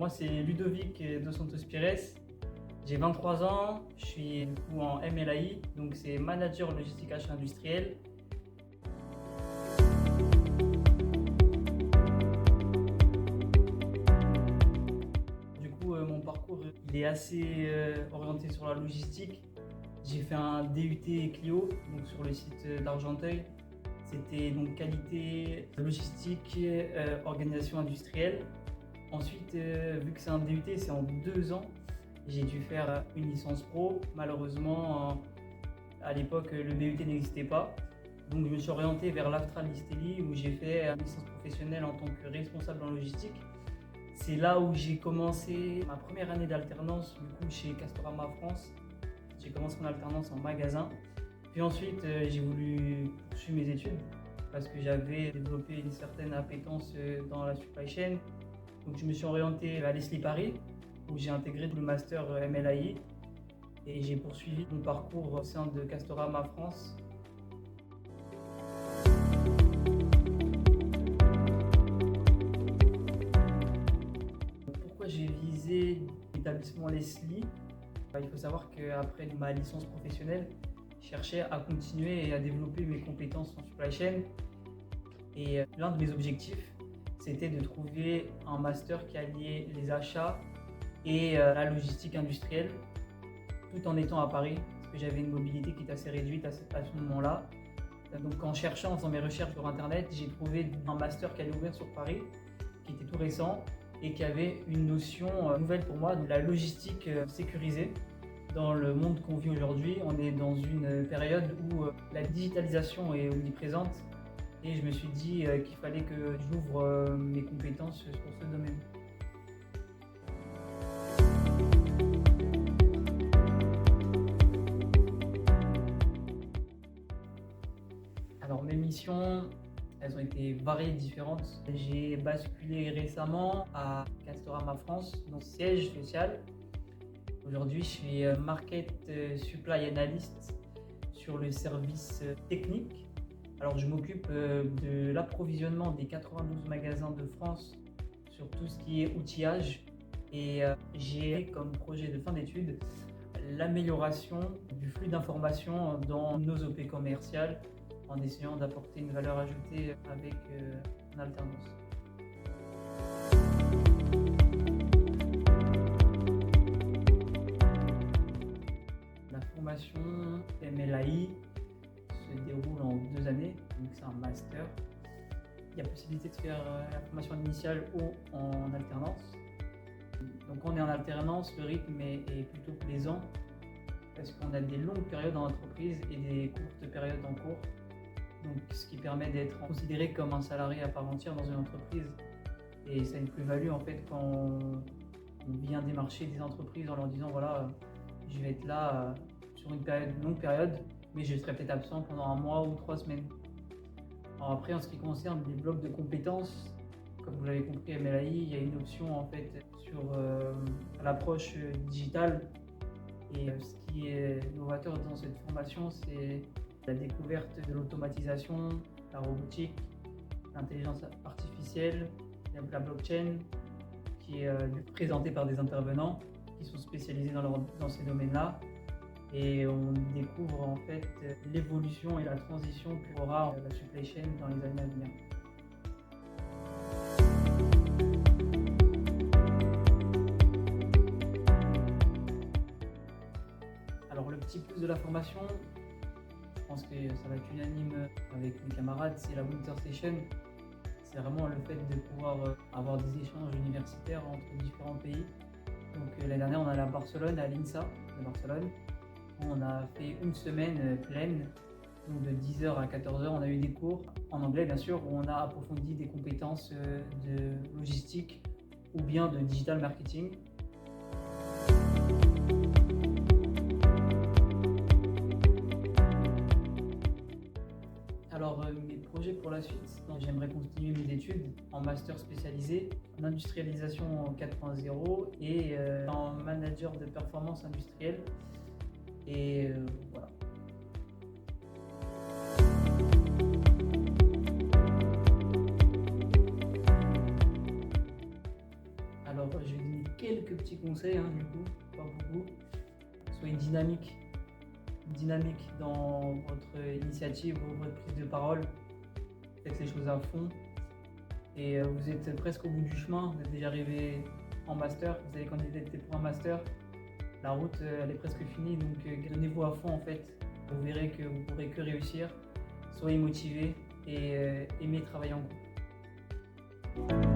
Moi, c'est Ludovic dos Santos Pires. J'ai 23 ans, je suis du coup en MLAI, donc c'est Manager Logistique Achat Industriel. Du coup, mon parcours il est assez orienté sur la logistique. J'ai fait un DUT Clio donc sur le site d'Argenteuil. C'était donc qualité, logistique, organisation industrielle. Ensuite, vu que c'est un DUT, c'est en 2 ans. J'ai dû faire une licence pro. Malheureusement, à l'époque, le BUT n'existait pas. Donc, je me suis orienté vers l'Aftral Listelli où j'ai fait une licence professionnelle en tant que responsable en logistique. C'est là où j'ai commencé ma première année d'alternance du coup, chez Castorama France. J'ai commencé mon alternance en magasin. Puis ensuite, j'ai voulu poursuivre mes études parce que j'avais développé une certaine appétence dans la supply chain. Donc, je me suis orienté à l'ESLI Paris où j'ai intégré le master MLAI et j'ai poursuivi mon parcours au sein de Castorama France. Pourquoi j'ai visé l'établissement l'ESLI? Il faut savoir qu'après ma licence professionnelle, je cherchais à continuer et à développer mes compétences en supply chain. Et l'un de mes objectifs, c'était de trouver un master qui alliait les achats et la logistique industrielle, tout en étant à Paris, parce que j'avais une mobilité qui était assez réduite à ce moment-là. Donc en cherchant, en faisant mes recherches sur Internet, j'ai trouvé un master qui allait ouvrir sur Paris, qui était tout récent et qui avait une notion nouvelle pour moi de la logistique sécurisée. Dans le monde qu'on vit aujourd'hui, on est dans une période où la digitalisation est omniprésente et je me suis dit qu'il fallait que j'ouvre mes compétences sur ce domaine. Alors mes missions, elles ont été variées et différentes. J'ai basculé récemment à Castorama France, donc siège social. Aujourd'hui, je suis Market Supply Analyst sur le service technique. Alors, je m'occupe de l'approvisionnement des 92 magasins de France sur tout ce qui est outillage. Et j'ai comme projet de fin d'études l'amélioration du flux d'informations dans nos OP commerciales en essayant d'apporter une valeur ajoutée avec une alternance. La formation MLAI se déroule en 2 années, donc c'est un master. Il y a possibilité de faire la formation initiale ou en alternance. Donc quand on est en alternance, le rythme est plutôt plaisant parce qu'on a des longues périodes en entreprise et des courtes périodes en cours. Donc, ce qui permet d'être considéré comme un salarié à part entière dans une entreprise. Et ça a une plus-value en fait quand on vient démarcher des entreprises en leur disant voilà, je vais être là sur une longue période, mais je serai peut-être absent pendant 1 mois ou 3 semaines. Alors après, en ce qui concerne les blocs de compétences, comme vous l'avez compris, à MLAI, il y a une option en fait sur l'approche digitale. Et ce qui est novateur dans cette formation, c'est la découverte de l'automatisation, la robotique, l'intelligence artificielle, la blockchain, qui est présentée par des intervenants qui sont spécialisés dans ces domaines-là. Et on découvre en fait l'évolution et la transition qu'aura la supply chain dans les années à venir. Alors le petit plus de la formation, je pense que ça va être unanime avec mes camarades, c'est la Winter Session. C'est vraiment le fait de pouvoir avoir des échanges universitaires entre différents pays. Donc l'année dernière, on allait à Barcelone, à l'INSA de Barcelone, où on a fait une semaine pleine, donc de 10h à 14h. On a eu des cours en anglais, bien sûr, où on a approfondi des compétences de logistique ou bien de digital marketing. Alors, mes projets pour la suite, j'aimerais continuer mes études en master spécialisé en industrialisation 4.0 et en manager de performance industrielle. Et voilà. Alors, j'ai une quelques petits conseils, hein, du coup, pas beaucoup. Soyez dynamique dans votre initiative ou votre prise de parole. Faites les choses à fond. Et vous êtes presque au bout du chemin, vous êtes déjà arrivé en master, vous avez candidaté pour un master. La route, elle est presque finie, donc donnez-vous à fond en fait. Vous verrez que vous ne pourrez que réussir. Soyez motivés et aimez travailler en groupe.